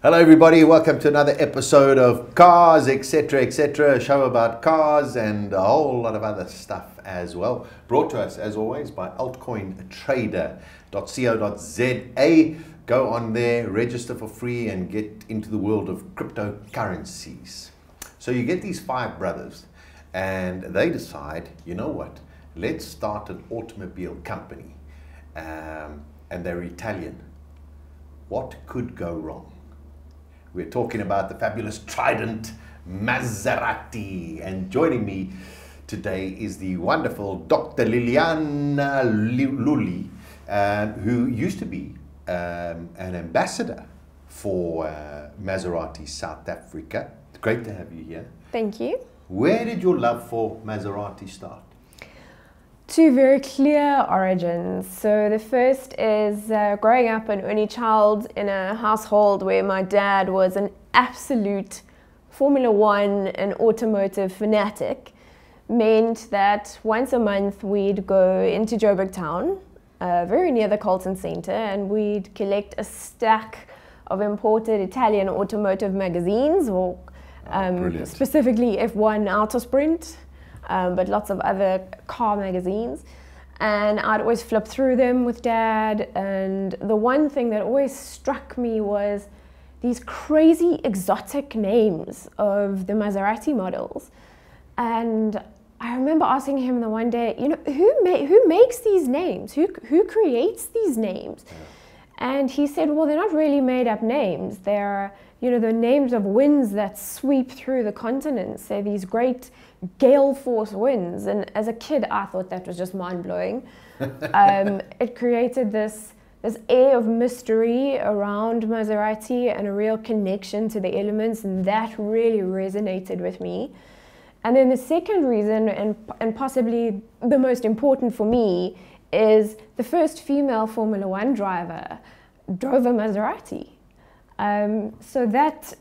Hello everybody, welcome to another episode of Cars, etc, etc, a show about cars and a whole lot of other stuff as well. Brought to us as always by altcointrader.co.za. Go on there, register for free and get into the world of cryptocurrencies. So you get these five brothers and they decide, you know what, let's start an automobile company. And they're Italian. What could go wrong? We're talking about the fabulous Trident Maserati. And joining me today is the wonderful Dr. Lilliana Lulli, who used to be an ambassador for Maserati South Africa. It's great to have you here. Thank you. Where did your love for Maserati start? Two very clear origins. So the first is growing up an only child in a household where my dad was an absolute Formula One and automotive fanatic, meant that once a month we'd go into Joburg town, very near the Carlton Centre, and we'd collect a stack of imported Italian automotive magazines, or specifically F1 Autosprint. But lots of other car magazines, and I'd always flip through them with Dad. And the one thing that always struck me was these crazy exotic names of the Maserati models. And I remember asking him the one day, you know, who makes these names? Who creates these names? And he said, well, they're not really made up names. They're, you know, the names of winds that sweep through the continents. They're these great gale force winds. And as a kid, I thought that was just mind blowing. It created this air of mystery around Maserati and a real connection to the elements. And that really resonated with me. And then the second reason, and possibly the most important for me, is the first female Formula One driver drove a Maserati. So that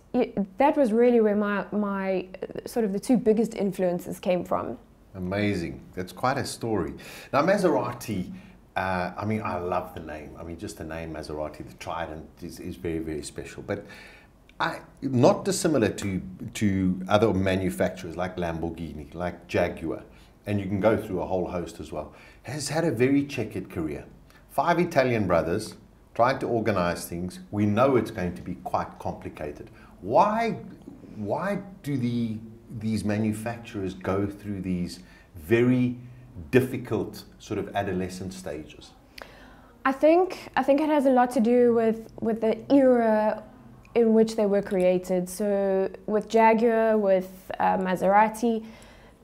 was really where my sort of the two biggest influences came from. Amazing. That's quite a story. Now Maserati, I mean, I love the name. I mean, just the name Maserati, the Trident is very, very special. But not dissimilar to other manufacturers like Lamborghini, like Jaguar, and you can go through a whole host as well, has had a very checkered career. Five Italian brothers trying to organize things. We know it's going to be quite complicated. Why do these manufacturers go through these very difficult sort of adolescent stages? I think it has a lot to do with the era in which they were created. So with Jaguar, with Maserati,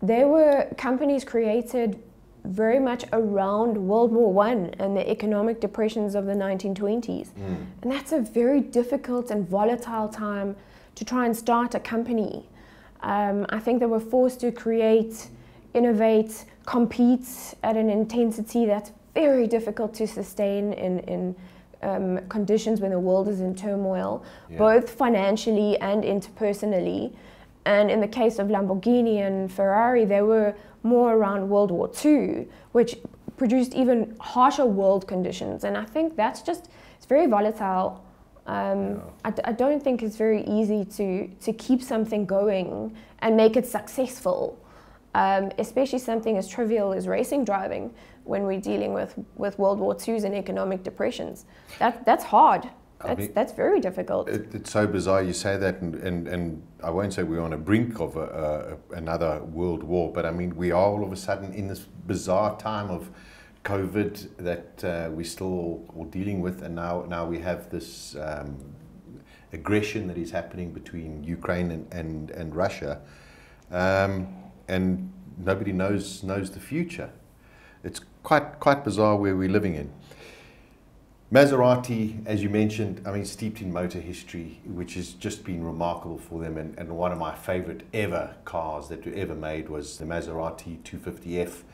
they were companies created very much around World War I and the economic depressions of the 1920s. And that's a very difficult and volatile time to try and start a company. I think they were forced to create, innovate, compete at an intensity that's very difficult to sustain in conditions when the world is in turmoil, both financially and interpersonally. And in the case of Lamborghini and Ferrari, they were more around World War II, which produced even harsher world conditions. And I think that's just, it's very volatile. I don't think it's very easy to keep something going and make it successful, especially something as trivial as racing driving when we're dealing with World War IIs and economic depressions. That's hard. That's very difficult. It's so bizarre you say that, and I won't say we're on a brink of another world war, but I mean we are all of a sudden in this bizarre time of COVID that we're still all dealing with, and now we have this aggression that is happening between Ukraine and Russia, and nobody knows the future. It's quite bizarre where we're living in. Maserati, as you mentioned, I mean, steeped in motor history, which has just been remarkable for them. And one of my favorite ever cars that were ever made was the Maserati 250F.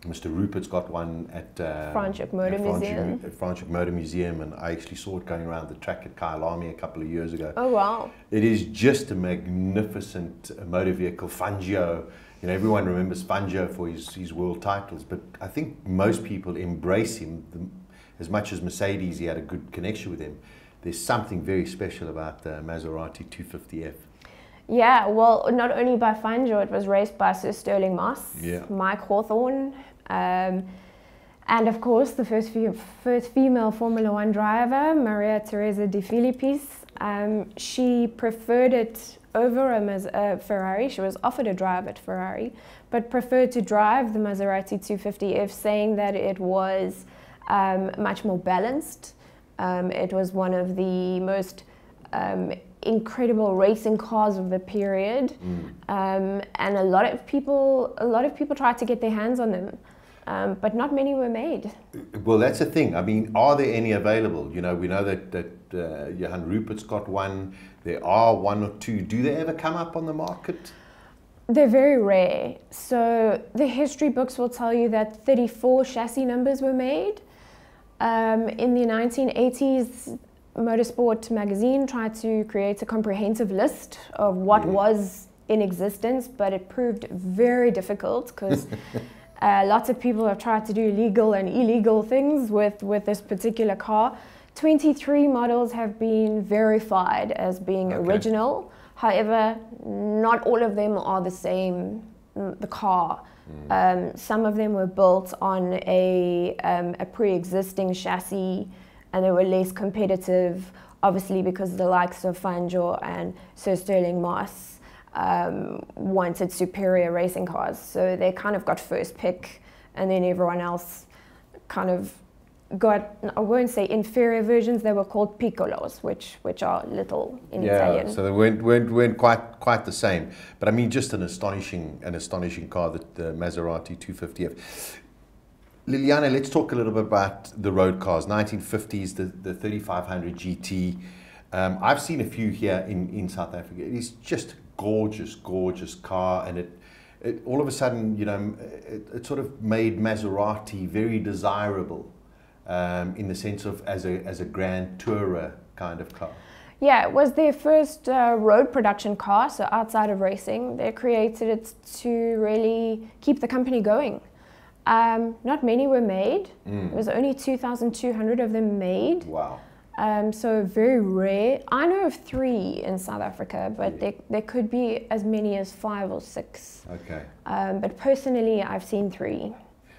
Mr. Rupert's got one at Franschhoek Motor Museum. At Franschhoek Motor Museum, and I actually saw it going around the track at Kyalami a couple of years ago. Oh, wow. It is just a magnificent motor vehicle. Fangio, you know, everyone remembers Fangio for his world titles, but I think most people embrace him. As much as Mercedes, he had a good connection with him. there's something very special about the Maserati 250F. Yeah, well, not only by Fangio, it was raced by Sir Sterling Moss, Yeah. Mike Hawthorne, and of course the first female Formula One driver, Maria Teresa De Filippis. She preferred it over a Ferrari. She was offered a drive at Ferrari, but preferred to drive the Maserati 250F, saying that it was much more balanced. It was one of the most incredible racing cars of the period, and a lot of people tried to get their hands on them, but not many were made. Well, that's the thing. I mean, are there any available? You know, we know that Johan Rupert's got one. There are one or two. Do they ever come up on the market? They're very rare. So the history books will tell you that 34 chassis numbers were made. In the 1980s, Motorsport magazine tried to create a comprehensive list of what was in existence, but it proved very difficult because lots of people have tried to do legal and illegal things with this particular car. 23 models have been verified as being original. However, not all of them are the same, the car. Some of them were built on a pre-existing chassis, and they were less competitive, obviously because the likes of Fangio and Sir Sterling Moss wanted superior racing cars. So they kind of got first pick, and then everyone else kind of got, I won't say inferior versions, they were called piccolos, which are little in Italian. So they weren't quite the same. But I mean, just an astonishing car, the Maserati 250F. Liliana, let's talk a little bit about the road cars. 1950s, the 3500 GT. I've seen a few here in South Africa. It is just gorgeous car, and it all of a sudden, you know, it sort of made Maserati very desirable in the sense of as a grand tourer kind of car. Yeah, it was their first road production car, so outside of racing. They created it to really keep the company going. Not many were made. There was only 2,200 of them made. Wow. So very rare. I know of 3 in South Africa, but there could be as many as 5 or 6. Okay. But personally, I've seen 3.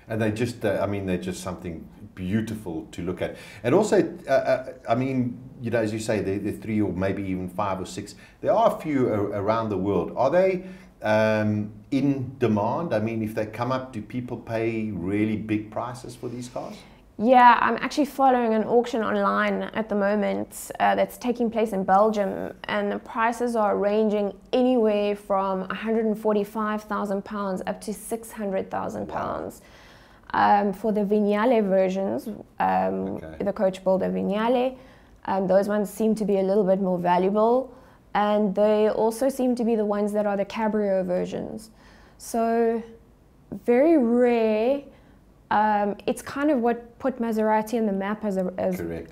And they just, I mean, they're just something beautiful to look at. And also, I mean, you know, as you say, they're 3 or maybe even 5 or 6. There are a few around the world. Are they in demand? I mean, if they come up, do people pay really big prices for these cars? Yeah, I'm actually following an auction online at the moment that's taking place in Belgium, and the prices are ranging anywhere from £145,000 up to £600,000. For the Vignale versions, the coach builder Vignale, those ones seem to be a little bit more valuable, and they also seem to be the ones that are the cabrio versions. So very rare. It's kind of what put Maserati on the map as a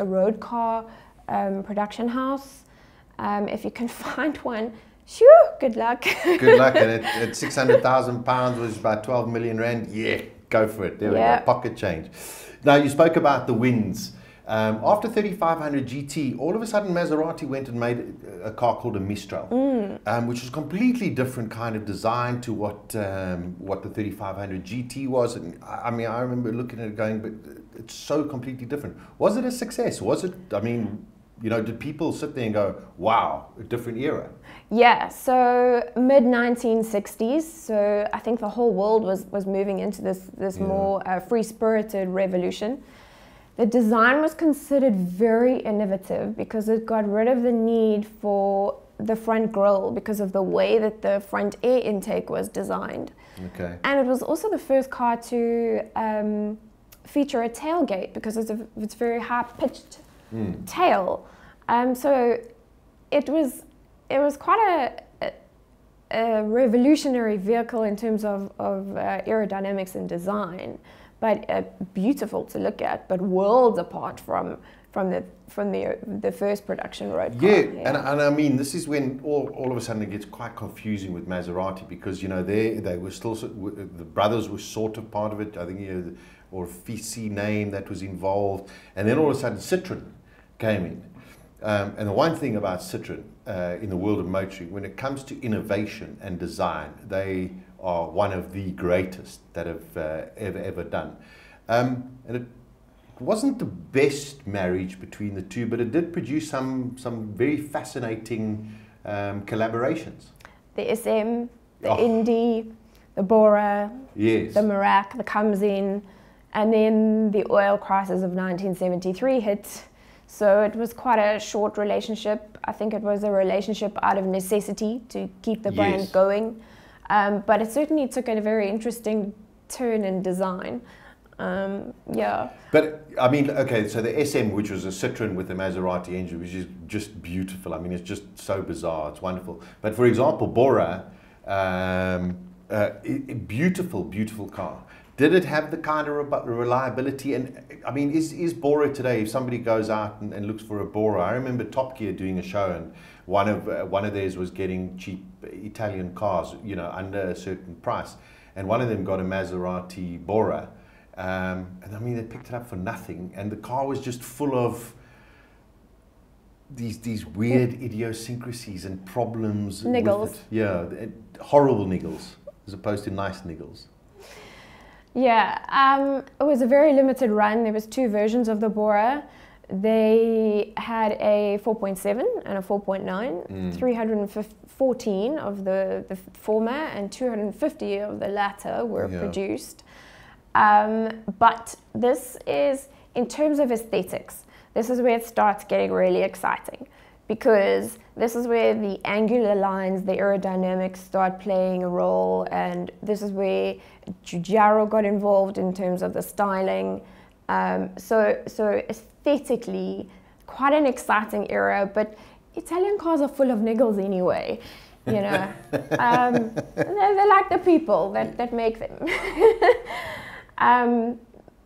road car production house. If you can find one, shoo, good luck. Good luck. And at £600,000, which is about 12 million rand, yeah, go for it. There we go, pocket change. Now, you spoke about the wins. After 3500 GT, all of a sudden Maserati went and made a car called a Mistral, which was a completely different kind of design to what the 3500 GT was. And I mean, I remember looking at it going, but it's so completely different. Was it a success? Was it, I mean, you know, did people sit there and go, wow, a different era? Yeah, so mid-1960s, so I think the whole world was moving into this more free-spirited revolution. The design was considered very innovative because it got rid of the need for the front grille because of the way that the front air intake was designed. Okay. And it was also the first car to feature a tailgate because it's very high-pitched tail. So it was quite a revolutionary vehicle in terms of aerodynamics and design, but beautiful to look at, but worlds apart from the first production road car. Yeah. And I mean, this is when all of a sudden it gets quite confusing with Maserati because, you know, they were still, the brothers were sort of part of it, I think, you know, or Fisi name that was involved, and then all of a sudden Citroën came in. And the one thing about Citroën in the world of motoring, when it comes to innovation and design, they are one of the greatest that have ever done. And it wasn't the best marriage between the two, but it did produce some very fascinating collaborations. The SM, the Indy, the Bora, yes, the Merak, the Kamzin, and then the oil crisis of 1973 hit. So it was quite a short relationship. I think it was a relationship out of necessity to keep the brand yes. going. But it certainly took a very interesting turn in design. Yeah. But I mean, okay, so the SM, which was a Citroën with a Maserati engine, which is just beautiful. I mean, it's just so bizarre. It's wonderful. But for example, Bora, beautiful, beautiful car. Did it have the kind of reliability? And I mean, is Bora today, if somebody goes out and looks for a Bora, I remember Top Gear doing a show, and one of theirs was getting cheap Italian cars, you know, under a certain price. And one of them got a Maserati Bora. And I mean, they picked it up for nothing. And the car was just full of these weird idiosyncrasies and problems. Niggles. With it. Yeah, horrible niggles, as opposed to nice niggles. Yeah, it was a very limited run. There was two versions of the Bora. They had a 4.7 and a 4.9, 314 of the former and 250 of the latter were produced. But this is, in terms of aesthetics, this is where it starts getting really exciting, because this is where the angular lines, the aerodynamics start playing a role, and this is where Giugiaro got involved in terms of the styling. So aesthetically, quite an exciting era, but Italian cars are full of niggles anyway, you know. They're like the people that make them.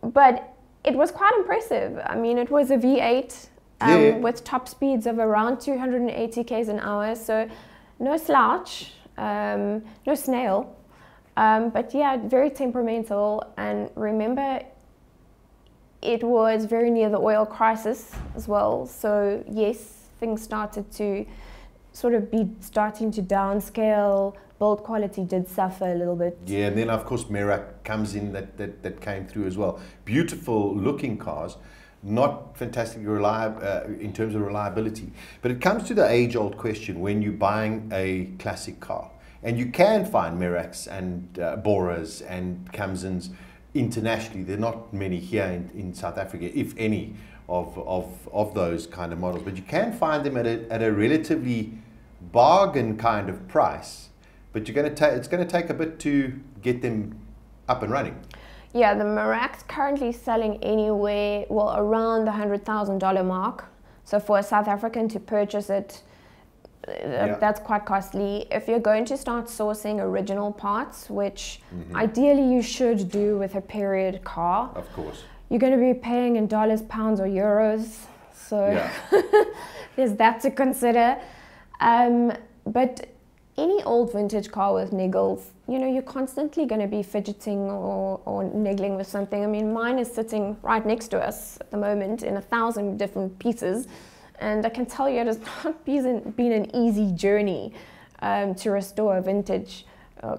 But it was quite impressive. I mean, it was a V8 with top speeds of around 280 km an hour, so no slouch, no snail. But yeah, very temperamental. And remember, it was very near the oil crisis as well. So yes, things started to sort of be starting to downscale. Build quality did suffer a little bit. Yeah, and then of course Merak comes in, that came through as well. Beautiful looking cars, not fantastically reliable in terms of reliability. But it comes to the age-old question when you're buying a classic car. And you can find Meraks and Boras and Kamzins internationally. There are not many here in South Africa, if any, of those kind of models. But you can find them at a relatively bargain kind of price. But it's going to take a bit to get them up and running. Yeah, the Merak's currently selling anywhere, well, around the $100,000 mark. So for a South African to purchase it, that's quite costly. If you're going to start sourcing original parts, which ideally you should do with a period car, of course, you're going to be paying in dollars, pounds, or euros. So there's that to consider. But any old vintage car with niggles, you know, you're constantly going to be fidgeting or niggling with something. I mean, mine is sitting right next to us at the moment in 1,000 different pieces. And I can tell you it has not been an easy journey to restore a vintage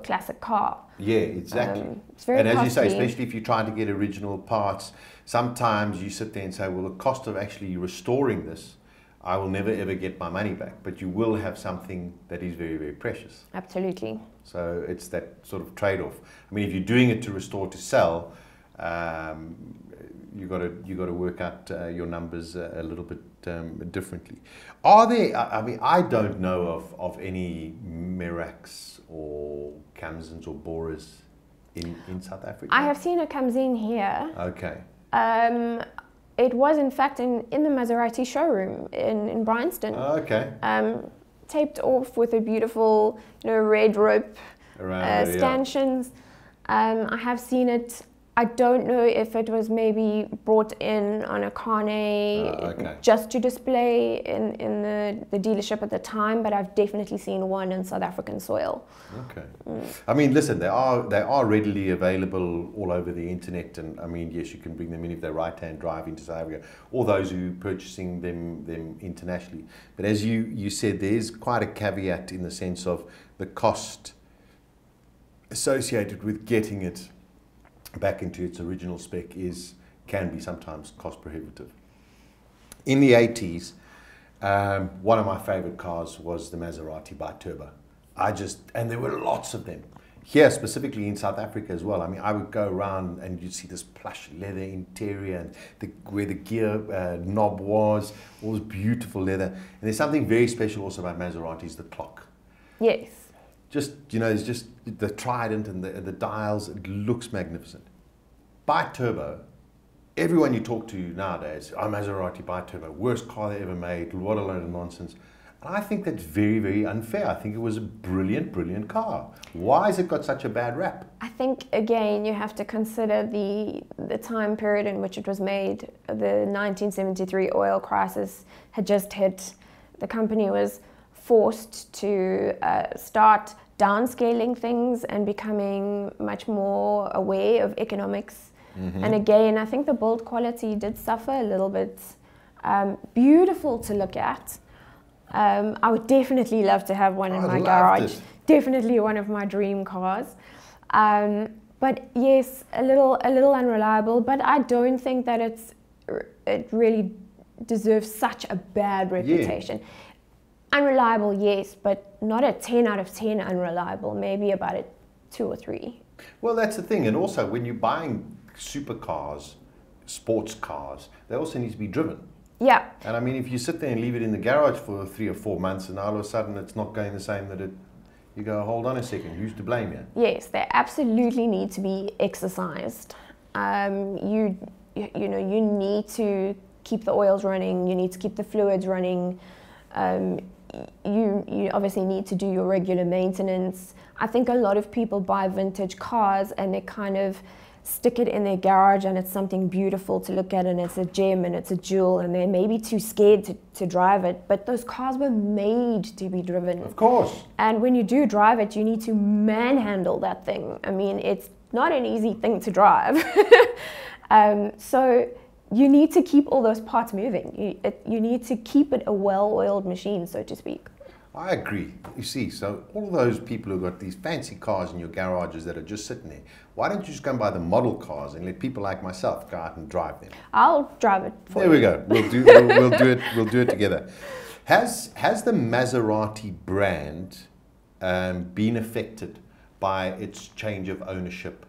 classic car. Yeah, exactly. It's very costly. As you say, especially if you're trying to get original parts, sometimes you sit there and say, well, the cost of actually restoring this, I will never ever get my money back, but you will have something that is very, very precious. Absolutely. So it's that sort of trade-off. I mean, if you're doing it to restore, to sell, you got to work out your numbers a little bit differently. Are there? I mean, I don't know of any Meraks or Kamzins or Boras in South Africa. I have seen a Kamzin here. Okay. It was in fact in the Maserati showroom in Bryanston. Oh, okay. Taped off with a beautiful, red rope stanchions. I have seen it. I don't know if it was maybe brought in on a carne just to display in the dealership at the time, but I've definitely seen one in South African soil. Okay. I mean, listen, they are readily available all over the internet, and I mean, yes, you can bring them in if they're right-hand drive into South Africa, or those who are purchasing them internationally. But as you said, there's quite a caveat in the sense of the cost associated with getting it back into its original spec can be sometimes cost prohibitive. In the 80s, one of my favorite cars was the Maserati Biturbo. And there were lots of them. Here, specifically in South Africa as well. I mean, I would go around and you'd see this plush leather interior and where the gear knob was, all this beautiful leather. And there's something very special also about Maseratis, the clock. Yes. Just, it's just the Trident and the dials, it looks magnificent. Biturbo, everyone you talk to nowadays, Maserati Biturbo, worst car they ever made, what a load of nonsense. And I think that's very, very unfair. I think it was a brilliant, brilliant car. Why has it got such a bad rap? I think, again, you have to consider the time period in which it was made. The 1973 oil crisis had just hit. The company was forced to start downscaling things and becoming much more aware of economics. Mm-hmm. And again, I think the build quality did suffer a little bit. Beautiful to look at. I would definitely love to have one in my garage. Definitely one of my dream cars. But yes, a little unreliable, but I don't think that it really deserves such a bad reputation. Yeah. Unreliable, yes, but not a 10 out of 10 unreliable, maybe about a 2 or 3. Well, that's the thing. And also, when you're buying supercars, sports cars, they also need to be driven. Yeah. And I mean, if you sit there and leave it in the garage for 3 or 4 months and all of a sudden it's not going the same you go, hold on a second, who's to blame here? Yes, they absolutely need to be exercised. You need to keep the oils running, you need to keep the fluids running. You obviously need to do your regular maintenance. I think a lot of people buy vintage cars and they kind of stick it in their garage and it's something beautiful to look at and it's a gem and it's a jewel and they're maybe too scared to drive it, but those cars were made to be driven. Of course. And when you do drive it, you need to manhandle that thing. I mean, it's not an easy thing to drive. So you need to keep all those parts moving. You need to keep it a well-oiled machine, so to speak. I agree. You see, so all those people who've got these fancy cars in your garages that are just sitting there, why don't you just go and buy the model cars and let people like myself go out and drive them? I'll drive it for you. There we go. We'll do it together. Has the Maserati brand been affected by its change of ownership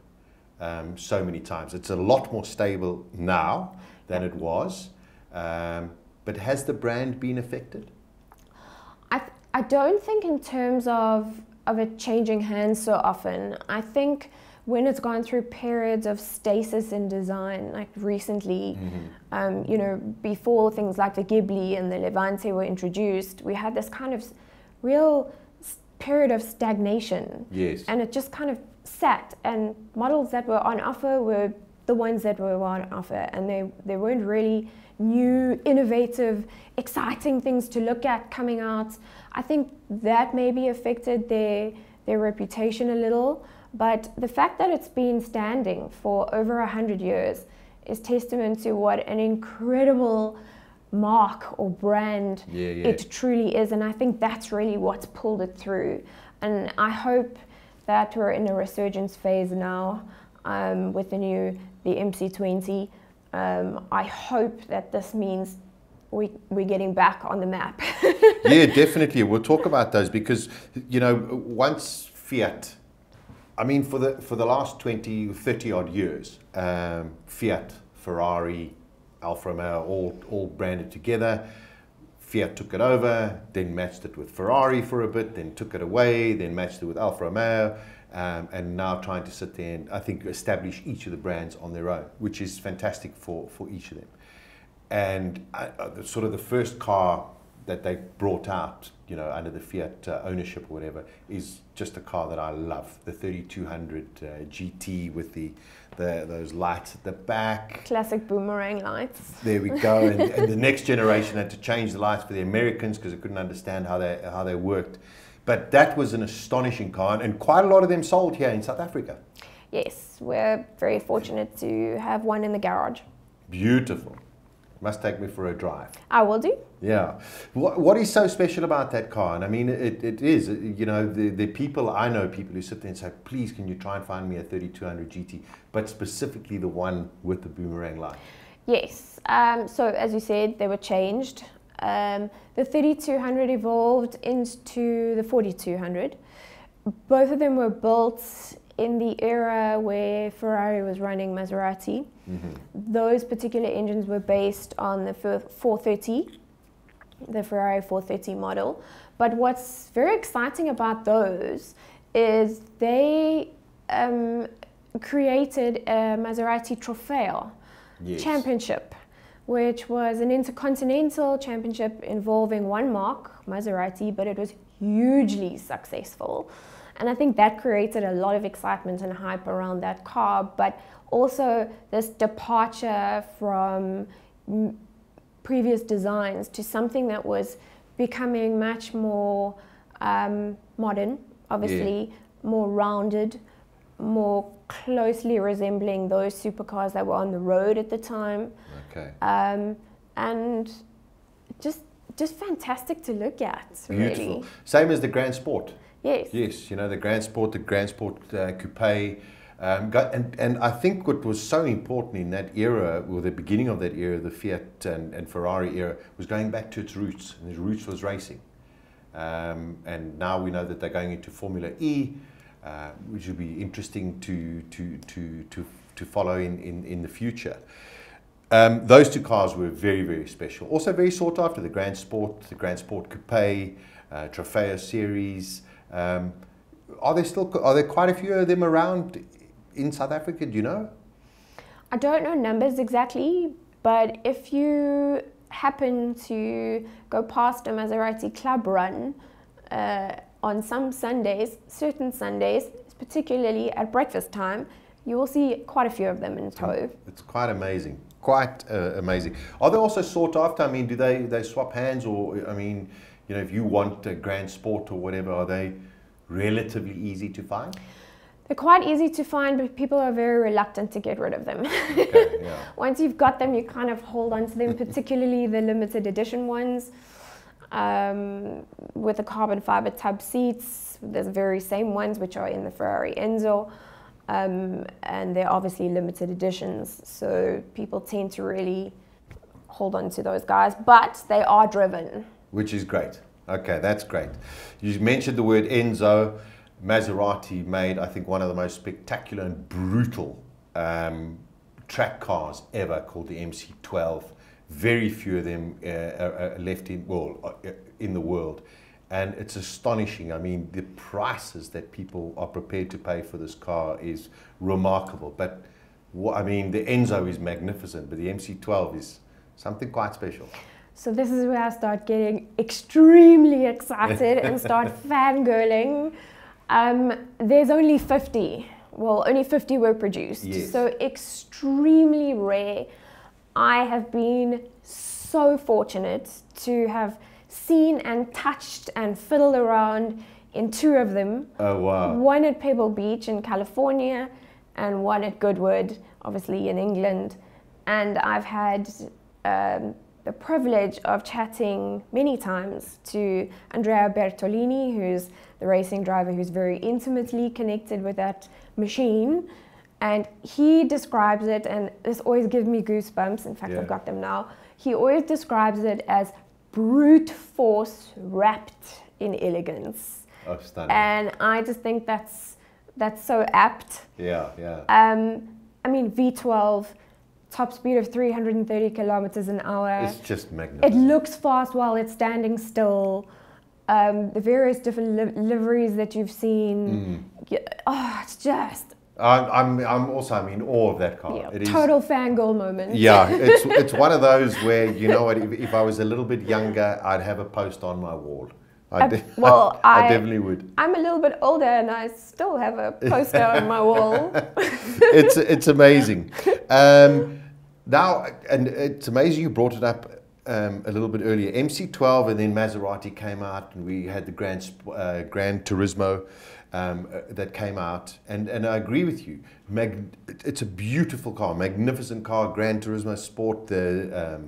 so many times? It's a lot more stable now than it was, but has the brand been affected? I don't think in terms of it changing hands so often. I think when it's gone through periods of stasis in design, like recently, before things like the Ghibli and the Levante were introduced, we had this kind of real period of stagnation. Yes. And it just kind of sat, and models that were on offer were the ones that were on offer, and they weren't really new, innovative, exciting things to look at coming out. I think that maybe affected their reputation a little, but the fact that it's been standing for over 100 years is testament to what an incredible mark or brand it truly is, and I think that's really what's pulled it through. And I hope that we're in a resurgence phase now with the MC20. I hope that this means we're getting back on the map. Yeah, definitely. We'll talk about those because, once Fiat, I mean, for the last 20, 30 odd years, Fiat, Ferrari, Alfa Romeo, all branded together. Fiat took it over, then matched it with Ferrari for a bit, then took it away, then matched it with Alfa Romeo, and now trying to sit there and I think establish each of the brands on their own, which is fantastic for each of them. And sort of the first car that they brought out, under the Fiat ownership or whatever, is just a car that I love, the 3200 GT with the those lights at the back. Classic boomerang lights. There we go. And the next generation had to change the lights for the Americans because they couldn't understand how they worked. But that was an astonishing car, and quite a lot of them sold here in South Africa. Yes, we're very fortunate to have one in the garage. Beautiful. Must take me for a drive. I will do. Yeah. What is so special about that car? And I mean, it is, you know, the people, I know people who sit there and say, please, can you try and find me a 3200 GT, but specifically the one with the boomerang light. Yes. So as you said, they were changed. The 3200 evolved into the 4200. Both of them were built in the era where Ferrari was running Maserati. Mm-hmm. Those particular engines were based on the 430, the Ferrari 430 model. But what's very exciting about those is they created a Maserati Trofeo championship, which was an intercontinental championship involving one marque, Maserati, but it was hugely successful. And I think that created a lot of excitement and hype around that car, but also this departure from previous designs to something that was becoming much more modern, obviously, more rounded, more closely resembling those supercars that were on the road at the time. Okay. And just fantastic to look at, Beautiful. really. Same as the Grand Sport. Yes. Yes, you know, the Grand Sport Coupe. And I think what was so important in that era, or the beginning of that era, the Fiat and Ferrari era, was going back to its roots, and its roots was racing. And now we know that they're going into Formula E, which will be interesting to follow in the future. Those two cars were very, very special. Also very sought after, the Grand Sport Coupe, Trofeo series. Are there quite a few of them around in South Africa, do you know? I don't know numbers exactly, but if you happen to go past a Maserati club run on some Sundays, certain Sundays, particularly at breakfast time, you will see quite a few of them in tow. It's quite amazing. Quite amazing. Are they also sought after? I mean, do they swap hands, or, I mean, you know, if you want a Grand Sport or whatever, are they relatively easy to find? They're quite easy to find, but people are very reluctant to get rid of them. Okay, yeah. Once you've got them, you kind of hold on to them, particularly the limited edition ones with the carbon fiber tub seats. There's the very same ones which are in the Ferrari Enzo, and they're obviously limited editions, so people tend to really hold on to those guys, but they are driven. Which is great. Okay, that's great. You mentioned the word Enzo. Maserati made, I think, one of the most spectacular and brutal track cars ever, called the MC12. Very few of them are left in the world. And it's astonishing. I mean, the prices that people are prepared to pay for this car is remarkable. But, I mean, the Enzo is magnificent, but the MC12 is something quite special. So this is where I start getting extremely excited and start fangirling. There's only 50. Well, only 50 were produced. Yes. So extremely rare. I have been so fortunate to have seen and touched and fiddled around in two of them. Oh, wow. One at Pebble Beach in California and one at Goodwood, obviously in England. And I've had the privilege of chatting many times to Andrea Bertolini, who's the racing driver who's very intimately connected with that machine. And he describes it, and this always gives me goosebumps. In fact, I've got them now. He always describes it as brute force wrapped in elegance. Oh, stunning. And I just think that's so apt. Yeah, yeah. I mean, V12, top speed of 330 kilometers an hour. It's just magnificent. It looks fast while it's standing still. The various different liveries that you've seen. Oh, it's just... I'm also, I'm in awe of that car. Yeah, it is total fangirl moment. Yeah, it's one of those where, you know what, if I was a little bit younger, I'd have a post on my wall. Well, I definitely would. I'm a little bit older and I still have a poster on my wall. It's amazing. Now, and it's amazing you brought it up a little bit earlier. MC12 and then Maserati came out, and we had the Gran Turismo that came out. And I agree with you. It's a beautiful car, magnificent car. Gran Turismo Sport, the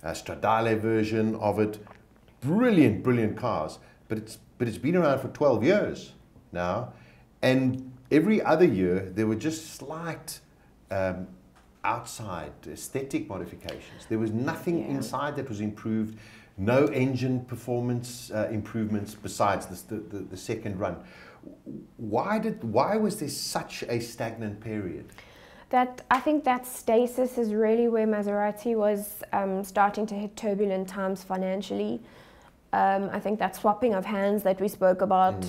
Stradale version of it. Brilliant, brilliant cars. But it's been around for 12 years now. And every other year, there were just slight outside aesthetic modifications. There was nothing inside that was improved, no engine performance improvements besides the second run. Why was there such a stagnant period? I think that stasis is really where Maserati was starting to hit turbulent times financially. I think that swapping of hands that we spoke about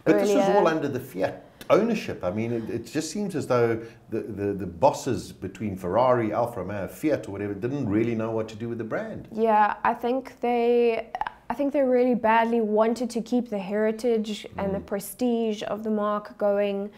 But earlier. this was all under the Fiat ownership. I mean, it just seems as though the bosses between Ferrari, Alfa Romeo, Fiat or whatever didn't really know what to do with the brand. Yeah, I think they really badly wanted to keep the heritage and the prestige of the mark going,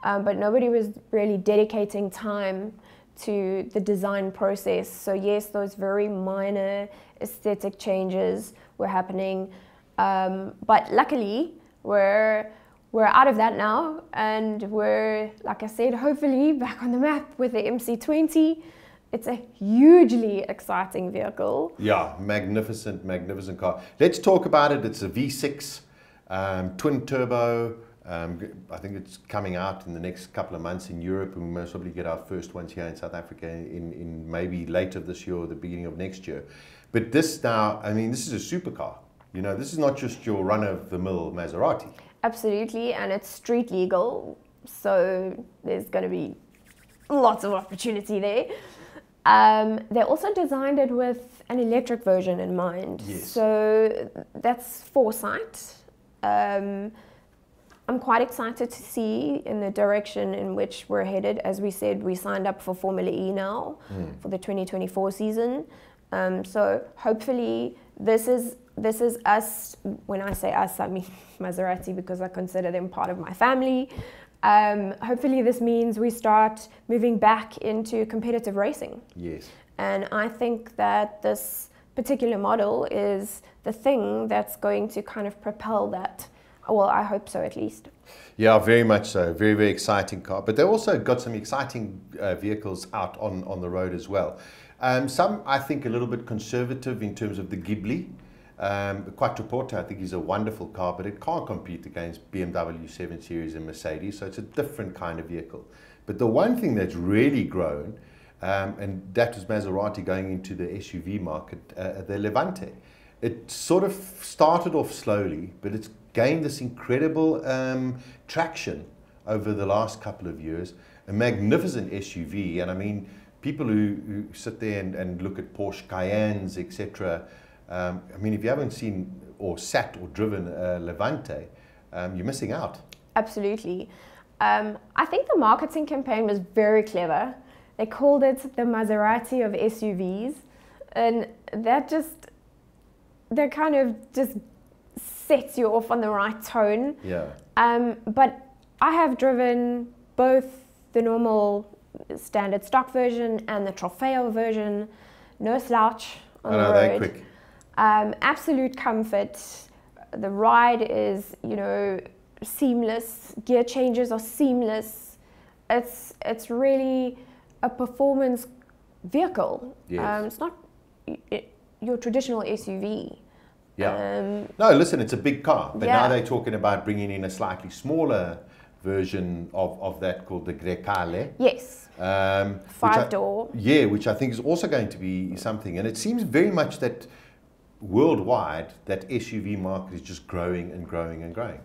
but nobody was really dedicating time to the design process. So yes, those very minor aesthetic changes were happening, but luckily we're out of that now, and we're, like I said, hopefully back on the map with the MC20. It's a hugely exciting vehicle. Yeah, magnificent, magnificent car. Let's talk about it. It's a V6, twin turbo. I think it's coming out in the next couple of months in Europe, and we most probably get our first ones here in South Africa in maybe later this year or the beginning of next year. But this now, I mean, this is a supercar. You know, this is not just your run-of-the-mill Maserati. Absolutely, and it's street legal, so there's going to be lots of opportunity there. They also designed it with an electric version in mind. Yes. So that's foresight. I'm quite excited to see in the direction in which we're headed. As we said, we signed up for Formula E now for the 2024 season. So hopefully this is us. When I say us, I mean Maserati, because I consider them part of my family. Hopefully this means we start moving back into competitive racing. Yes. And I think that this particular model is the thing that's going to kind of propel that. Well, I hope so, at least. Yeah, very much so. Very, very exciting car. But they also got some exciting vehicles out on the road as well. Some, I think, a little bit conservative in terms of the Ghibli. Quattroporte, I think, is a wonderful car, but it can't compete against BMW 7 Series and Mercedes, so it's a different kind of vehicle. But the one thing that's really grown, and that was Maserati going into the SUV market, the Levante. It sort of started off slowly, but it's gained this incredible traction over the last couple of years. A magnificent SUV, and I mean, people who sit there and look at Porsche Cayennes, etc. I mean, if you haven't seen or sat or driven a Levante, you're missing out. Absolutely. I think the marketing campaign was very clever. They called it the Maserati of SUVs, and that kind of just sets you off on the right tone. Yeah. But I have driven both the normal standard stock version and the Trofeo version. No slouch on the road. They're quick. Absolute comfort. The ride is, seamless. Gear changes are seamless. It's really a performance vehicle. Yes. It's not your traditional SUV. Yeah. No, listen, it's a big car, but now they're talking about bringing in a slightly smaller version of that called the Grecale. Yes. 5-door. Yeah, which I think is also going to be something. And it seems very much that worldwide, that SUV market is just growing and growing and growing.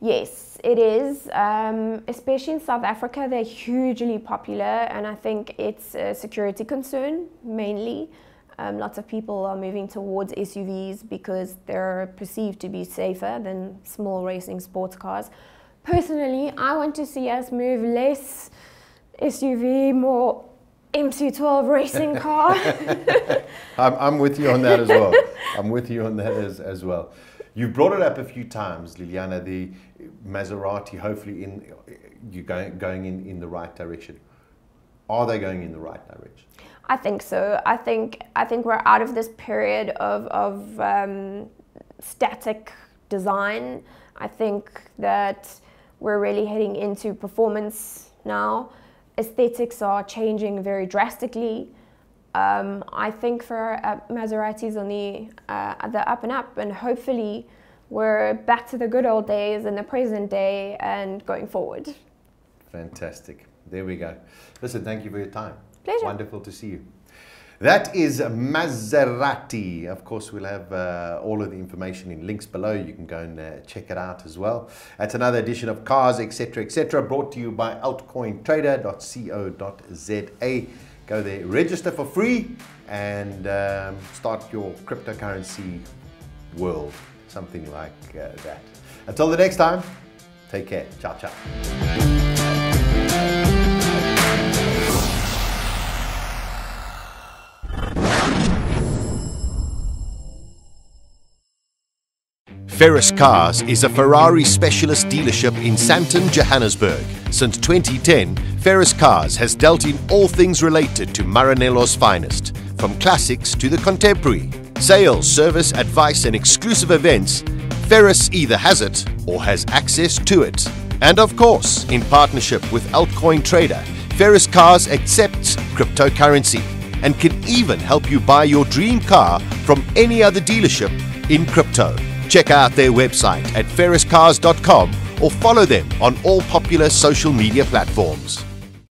Yes, it is. Especially in South Africa, they're hugely popular, and I think it's a security concern mainly. Lots of people are moving towards SUVs because they're perceived to be safer than small racing sports cars. Personally, I want to see us move less SUV, more MC12 racing car. I'm with you on that as well. I'm with you on that as well. You've brought it up a few times, Liliana, the Maserati, hopefully you're going in the right direction. Are they going in the right direction? I think so. I think we're out of this period of static design. I think that we're really heading into performance now. Aesthetics are changing very drastically. I think for Maseratis on the up and up, and hopefully we're back to the good old days in the present day and going forward. Fantastic. There we go. Listen, thank you for your time. Pleasure. Wonderful to see you. That is Maserati. Of course, we'll have all of the information in links below. You can go and check it out as well. That's another edition of Cars, etc., brought to you by altcointrader.co.za. Go there, register for free, and start your cryptocurrency world, something like that. Until the next time, take care. Ciao, ciao. Ferris Cars is a Ferrari specialist dealership in Sandton, Johannesburg. Since 2010, Ferris Cars has dealt in all things related to Maranello's finest, from classics to the contemporary. Sales, service, advice and exclusive events, Ferris either has it or has access to it. And of course, in partnership with Altcoin Trader, Ferris Cars accepts cryptocurrency and can even help you buy your dream car from any other dealership in crypto. Check out their website at ferriscars.com or follow them on all popular social media platforms.